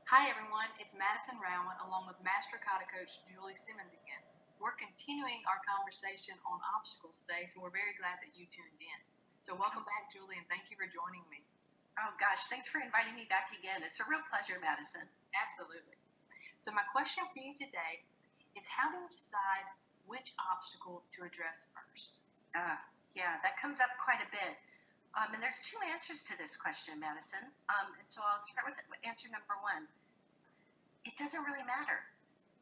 Hi everyone, it's Madison Rowan along with Master Kata Coach Julie Simmons again. We're continuing our conversation on obstacles today, so we're very glad that you tuned in. So welcome back, Julie, and thank you for joining me. Oh gosh, thanks for inviting me back again. It's a real pleasure, Madison. Absolutely. So my question for you today is, how do you decide which obstacle to address first? Yeah, that comes up quite a bit. And there's two answers to this question, Madison. And so I'll start with answer number one. It doesn't really matter.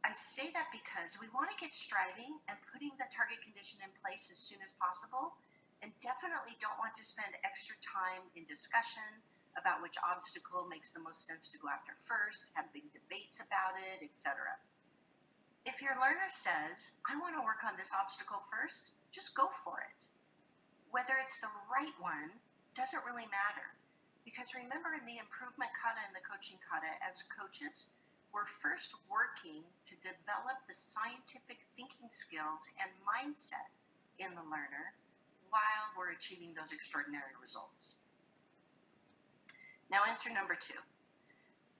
I say that because we want to get striving and putting the target condition in place as soon as possible, and definitely don't want to spend extra time in discussion about which obstacle makes the most sense to go after first, have big debates about it, etc. If your learner says, I want to work on this obstacle first, just go for it. Whether it's the right one doesn't really matter. Because remember, in the improvement kata and the coaching kata, as coaches, we're first working to develop the scientific thinking skills and mindset in the learner while we're achieving those extraordinary results. Now, answer number two.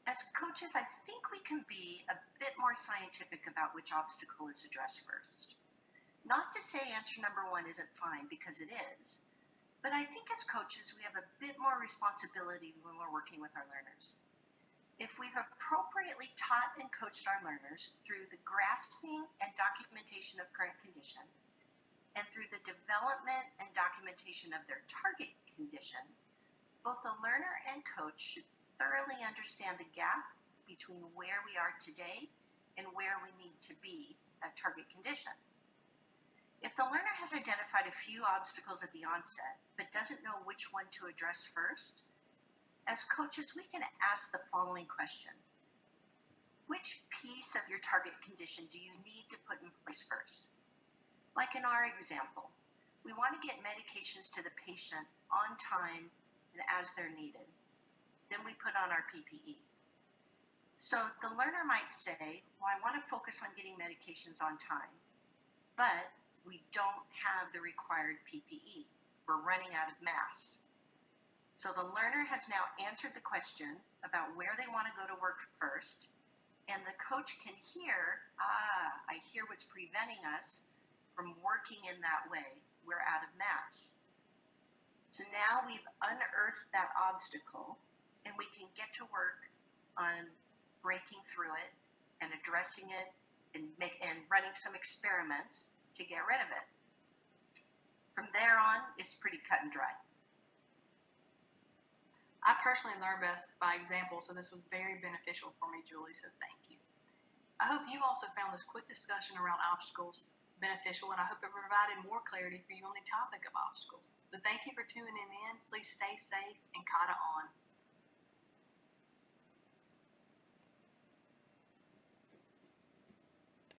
As coaches, I think we can be a bit more scientific about which obstacle is addressed first. Not to say answer number one isn't fine, because it is, but I think as coaches, we have a bit more responsibility when we're working with our learners. If we've appropriately taught and coached our learners through the grasping and documentation of current condition, and through the development and documentation of their target condition, both the learner and coach should thoroughly understand the gap between where we are today and where we need to be at target condition. If the learner has identified a few obstacles at the onset, but doesn't know which one to address first, as coaches, we can ask the following question. Which piece of your target condition do you need to put in place first? Like in our example, we want to get medications to the patient on time and as they're needed. Then we put on our PPE. So the learner might say, well, I want to focus on getting medications on time, but we don't have the required PPE. We're running out of masks. So the learner has now answered the question about where they want to go to work first, and the coach can hear, I hear what's preventing us from working in that way. We're out of masks. So now we've unearthed that obstacle, and we can get to work on breaking through it and addressing it and running some experiments to get rid of it. From there on, it's pretty cut and dry. I personally learn best by example, so this was very beneficial for me, Julie, so thank you. I hope you also found this quick discussion around obstacles beneficial, and I hope it provided more clarity for you on the topic of obstacles. So thank you for tuning in. Please stay safe and kata on.